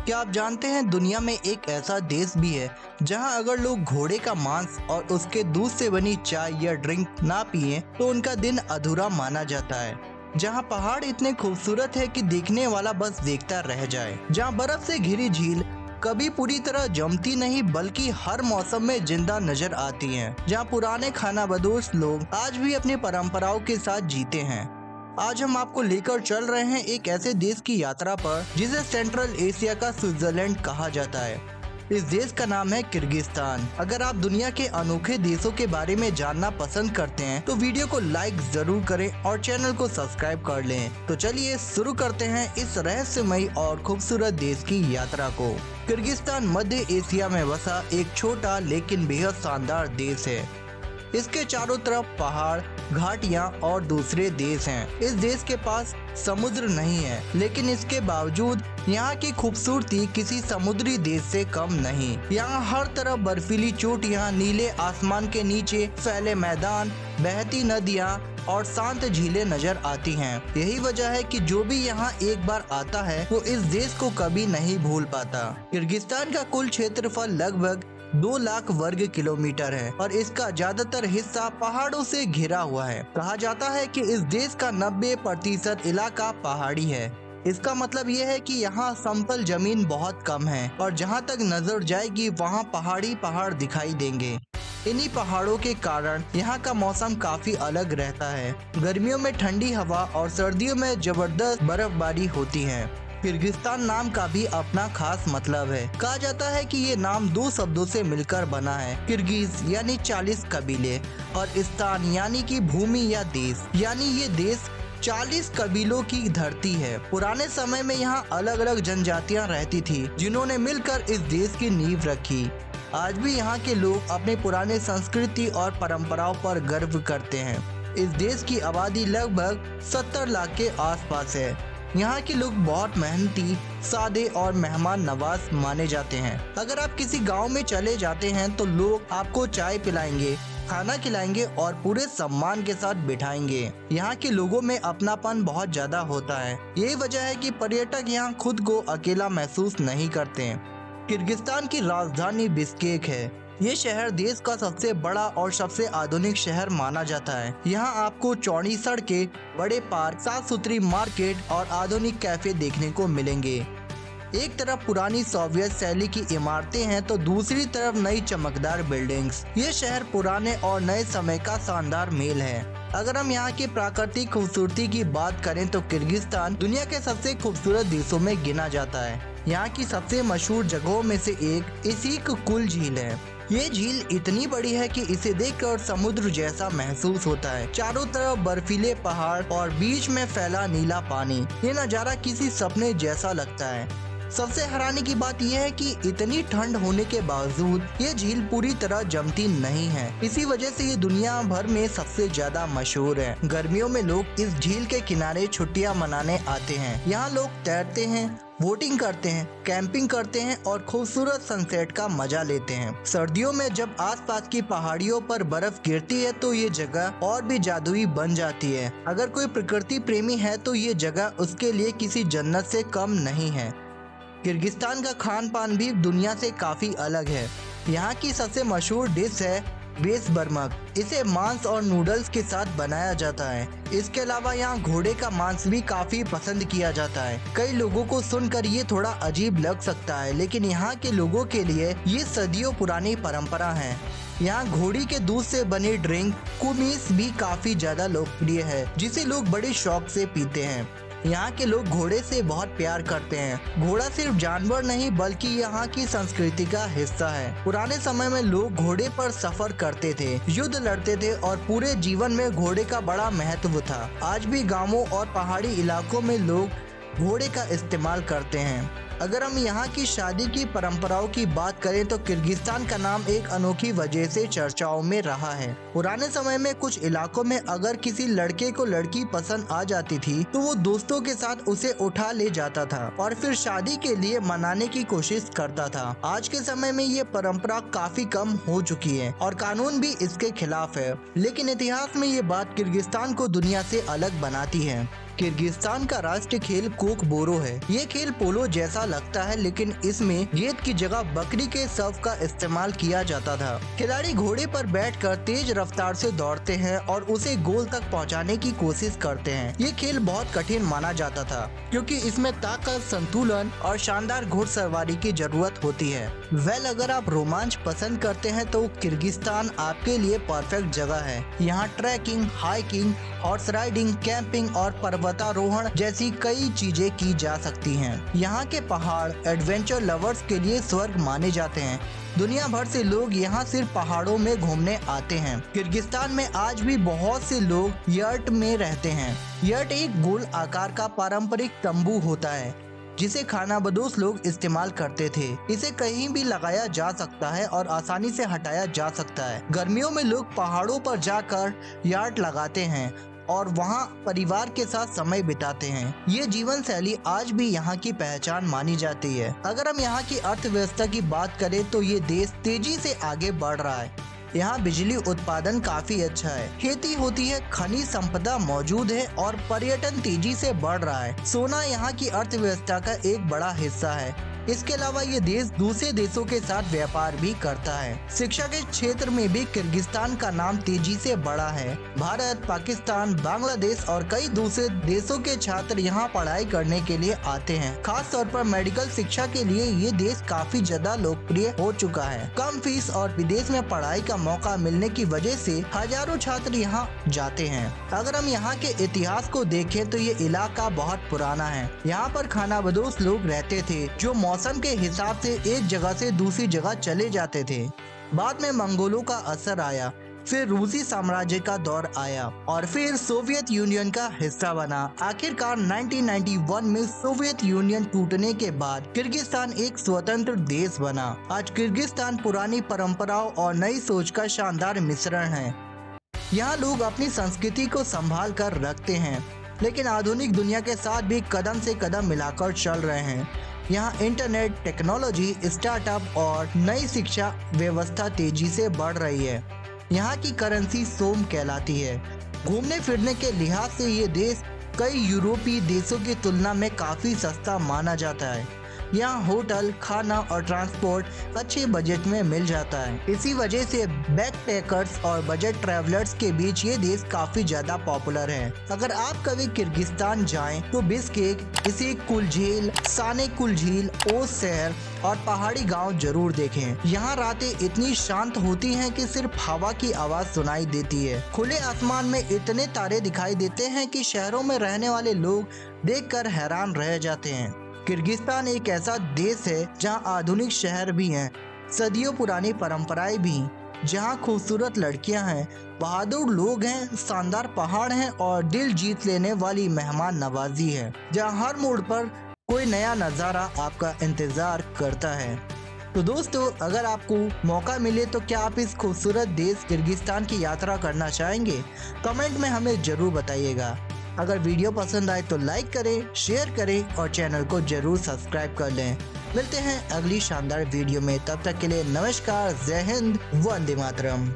क्या आप जानते हैं दुनिया में एक ऐसा देश भी है जहां अगर लोग घोड़े का मांस और उसके दूध से बनी चाय या ड्रिंक ना पिए तो उनका दिन अधूरा माना जाता है। जहां पहाड़ इतने खूबसूरत है कि देखने वाला बस देखता रह जाए। जहां बर्फ से घिरी झील कभी पूरी तरह जमती नहीं बल्कि हर मौसम में जिंदा नजर आती हैं। जहां पुराने खानाबदोश लोग आज भी अपनी परंपराओं के साथ जीते हैं। आज हम आपको लेकर चल रहे हैं एक ऐसे देश की यात्रा पर जिसे सेंट्रल एशिया का स्विट्जरलैंड कहा जाता है। इस देश का नाम है किर्गिस्तान। अगर आप दुनिया के अनोखे देशों के बारे में जानना पसंद करते हैं तो वीडियो को लाइक जरूर करें और चैनल को सब्सक्राइब कर लें। तो चलिए शुरू करते हैं इस रहस्यमयी और खूबसूरत देश की यात्रा को। किर्गिस्तान मध्य एशिया में बसा एक छोटा लेकिन बेहद शानदार देश है। इसके चारों तरफ पहाड़, घाटियां और दूसरे देश हैं। इस देश के पास समुद्र नहीं है, लेकिन इसके बावजूद यहाँ की खूबसूरती किसी समुद्री देश से कम नहीं। यहाँ हर तरफ बर्फीली चोटियाँ, नीले आसमान के नीचे फैले मैदान, बहती नदियाँ और शांत झीलें नजर आती हैं। यही वजह है कि जो भी यहाँ एक बार आता है वो इस देश को कभी नहीं भूल पाता। किर्गिस्तान का कुल क्षेत्रफल लगभग 2 लाख वर्ग किलोमीटर है और इसका ज्यादातर हिस्सा पहाड़ों से घिरा हुआ है। कहा जाता है कि इस देश का 90% इलाका पहाड़ी है। इसका मतलब ये है कि यहाँ समतल जमीन बहुत कम है और जहाँ तक नजर जाएगी वहाँ पहाड़ी पहाड़ दिखाई देंगे। इन्हीं पहाड़ों के कारण यहाँ का मौसम काफी अलग रहता है। गर्मियों में ठंडी हवा और सर्दियों में जबरदस्त बर्फबारी होती है। किर्गिस्तान नाम का भी अपना खास मतलब है। कहा जाता है कि ये नाम 2 शब्दों से मिलकर बना है। किर्गिज यानी 40 कबीले और स्थान यानी कि भूमि या देश, यानी ये देश 40 कबीलों की धरती है। पुराने समय में यहाँ अलग अलग जनजातियाँ रहती थी जिन्होंने मिलकर इस देश की नींव रखी। आज भी यहाँ के लोग अपने पुराने संस्कृति और परंपराओं पर गर्व करते हैं। इस देश की आबादी लगभग 70 लाख के आसपास है। यहाँ के लोग बहुत मेहनती, सादे और मेहमान नवाज माने जाते हैं। अगर आप किसी गांव में चले जाते हैं तो लोग आपको चाय पिलाएंगे, खाना खिलाएंगे और पूरे सम्मान के साथ बिठाएंगे। यहाँ के लोगों में अपनापन बहुत ज्यादा होता है। यही वजह है कि पर्यटक यहाँ खुद को अकेला महसूस नहीं करते। किर्गिस्तान की राजधानी बिश्केक है। ये शहर देश का सबसे बड़ा और सबसे आधुनिक शहर माना जाता है। यहाँ आपको चौड़ी सड़कें, बड़े पार्क, साफ सुथरी मार्केट और आधुनिक कैफे देखने को मिलेंगे। एक तरफ पुरानी सोवियत शैली की इमारतें हैं तो दूसरी तरफ नई चमकदार बिल्डिंग्स। ये शहर पुराने और नए समय का शानदार मेल है। अगर हम यहाँ की प्राकृतिक खूबसूरती की बात करें तो किर्गिस्तान दुनिया के सबसे खूबसूरत देशों में गिना जाता है। यहाँ की सबसे मशहूर जगहों में से एक इसिक-कुल झील है। ये झील इतनी बड़ी है कि इसे देखकर समुद्र जैसा महसूस होता है। चारों तरफ बर्फीले पहाड़ और बीच में फैला नीला पानी। ये नज़ारा किसी सपने जैसा लगता है। सबसे हैरानी की बात यह है कि इतनी ठंड होने के बावजूद ये झील पूरी तरह जमती नहीं है। इसी वजह से ये दुनिया भर में सबसे ज्यादा मशहूर है। गर्मियों में लोग इस झील के किनारे छुट्टियां मनाने आते हैं। यहाँ लोग तैरते हैं, बोटिंग करते हैं, कैंपिंग करते हैं और खूबसूरत सनसेट का मजा लेते हैं। सर्दियों में जब आसपास की पहाड़ियों पर बर्फ गिरती है तो ये जगह और भी जादुई बन जाती है। अगर कोई प्रकृति प्रेमी है तो ये जगह उसके लिए किसी जन्नत से कम नहीं है। किर्गिस्तान का खान पान भी दुनिया से काफी अलग है। यहाँ की सबसे मशहूर डिश है बेसबर्मक। इसे मांस और नूडल्स के साथ बनाया जाता है। इसके अलावा यहाँ घोड़े का मांस भी काफी पसंद किया जाता है। कई लोगों को सुनकर ये थोड़ा अजीब लग सकता है, लेकिन यहाँ के लोगों के लिए ये सदियों पुरानी परंपरा है। यहाँ घोड़ी के दूध से बनी ड्रिंक कुमीस भी काफी ज्यादा लोकप्रिय है, जिसे लोग बड़े शौक से पीते हैं। यहाँ के लोग घोड़े से बहुत प्यार करते हैं। घोड़ा सिर्फ जानवर नहीं बल्कि यहाँ की संस्कृति का हिस्सा है। पुराने समय में लोग घोड़े पर सफर करते थे, युद्ध लड़ते थे और पूरे जीवन में घोड़े का बड़ा महत्व था। आज भी गांवों और पहाड़ी इलाकों में लोग घोड़े का इस्तेमाल करते हैं। अगर हम यहाँ की शादी की परंपराओं की बात करें तो किर्गिस्तान का नाम एक अनोखी वजह से चर्चाओं में रहा है। पुराने समय में कुछ इलाकों में अगर किसी लड़के को लड़की पसंद आ जाती थी तो वो दोस्तों के साथ उसे उठा ले जाता था और फिर शादी के लिए मनाने की कोशिश करता था। आज के समय में ये परंपरा काफी कम हो चुकी है और कानून भी इसके खिलाफ है, लेकिन इतिहास में ये बात किर्गिस्तान को दुनिया से अलग बनाती है। किर्गिस्तान का राष्ट्रीय खेल कोक बोरो है। ये खेल पोलो जैसा लगता है, लेकिन इसमें गेंद की जगह बकरी के शव का इस्तेमाल किया जाता था। खिलाड़ी घोड़े पर बैठकर तेज रफ्तार से दौड़ते हैं और उसे गोल तक पहुंचाने की कोशिश करते हैं। ये खेल बहुत कठिन माना जाता था क्योंकि इसमें ताकत, संतुलन और शानदार घुड़सवारी की जरूरत होती है। अगर आप रोमांच पसंद करते हैं तो किर्गिस्तान आपके लिए परफेक्ट जगह है। यहाँ trekking, hiking, horse riding, camping और पर्वतारोहण जैसी कई चीजें की जा सकती हैं। यहाँ के पहाड़ एडवेंचर लवर्स के लिए स्वर्ग माने जाते हैं। दुनिया भर से लोग यहाँ सिर्फ पहाड़ों में घूमने आते हैं। किर्गिस्तान में आज भी बहुत से लोग यर्ट में रहते हैं। यर्ट एक गोल आकार का पारंपरिक तंबू होता है जिसे खानाबदोश लोग इस्तेमाल करते थे। इसे कहीं भी लगाया जा सकता है और आसानी से हटाया जा सकता है। गर्मियों में लोग पहाड़ों पर जाकर यार्ड लगाते हैं और वहां परिवार के साथ समय बिताते हैं। ये जीवन शैली आज भी यहाँ की पहचान मानी जाती है। अगर हम यहाँ की अर्थव्यवस्था की बात करें तो ये देश तेजी से आगे बढ़ रहा है। यहाँ बिजली उत्पादन काफी अच्छा है, खेती होती है, खनिज संपदा मौजूद है और पर्यटन तेजी से बढ़ रहा है। सोना यहाँ की अर्थव्यवस्था का एक बड़ा हिस्सा है। इसके अलावा ये देश दूसरे देशों के साथ व्यापार भी करता है। शिक्षा के क्षेत्र में भी किर्गिस्तान का नाम तेजी से बढ़ा है। भारत, पाकिस्तान, बांग्लादेश और कई दूसरे देशों के छात्र यहाँ पढ़ाई करने के लिए आते हैं। खास तौर पर मेडिकल शिक्षा के लिए ये देश काफी ज्यादा लोकप्रिय हो चुका है। कम फीस और विदेश में पढ़ाई का मौका मिलने की वजह से हजारों छात्र यहाँ जाते हैं। अगर हम यहाँ के इतिहास को देखें तो ये इलाका बहुत पुराना है। यहाँ पर खानाबदोश लोग रहते थे जो मौसम के हिसाब से एक जगह से दूसरी जगह चले जाते थे। बाद में मंगोलों का असर आया, फिर रूसी साम्राज्य का दौर आया और फिर सोवियत यूनियन का हिस्सा बना। आखिरकार 1991 में सोवियत यूनियन टूटने के बाद किर्गिस्तान एक स्वतंत्र देश बना। आज किर्गिस्तान पुरानी परंपराओं और नई सोच का शानदार मिश्रण है। यहाँ लोग अपनी संस्कृति को संभाल कर रखते हैं, लेकिन आधुनिक दुनिया के साथ भी कदम से कदम मिलाकर चल रहे हैं। यहाँ इंटरनेट, टेक्नोलॉजी, स्टार्टअप और नई शिक्षा व्यवस्था तेजी से बढ़ रही है। यहाँ की करेंसी सोम कहलाती है। घूमने फिरने के लिहाज से ये देश कई यूरोपीय देशों की तुलना में काफी सस्ता माना जाता है। यहाँ होटल, खाना और ट्रांसपोर्ट अच्छे बजट में मिल जाता है। इसी वजह से बैकपैकर्स और बजट ट्रैवलर्स के बीच ये देश काफी ज्यादा पॉपुलर है। अगर आप कभी किर्गिस्तान जाएं तो बिश्केक, इसिक-कुल-झील, साने-कुल-झील, ओज शहर और पहाड़ी गांव जरूर देखें। यहाँ रातें इतनी शांत होती हैं कि सिर्फ हवा की आवाज सुनाई देती है। खुले आसमान में इतने तारे दिखाई देते हैं कि शहरों में रहने वाले लोग देखकर हैरान रह जाते हैं। किर्गिस्तान एक ऐसा देश है जहां आधुनिक शहर भी हैं, सदियों पुरानी परंपराएं भी, जहां खूबसूरत लड़कियां हैं, बहादुर लोग हैं, शानदार पहाड़ हैं और दिल जीत लेने वाली मेहमान नवाजी है, जहां हर मोड़ पर कोई नया नज़ारा आपका इंतजार करता है। तो दोस्तों, अगर आपको मौका मिले तो क्या आप इस खूबसूरत देश किर्गिस्तान की यात्रा करना चाहेंगे? कमेंट में हमें जरूर बताइएगा। अगर वीडियो पसंद आए तो लाइक करें, शेयर करें और चैनल को जरूर सब्सक्राइब कर लें। मिलते हैं अगली शानदार वीडियो में, तब तक के लिए नमस्कार, जय हिंद, वंदे मातरम।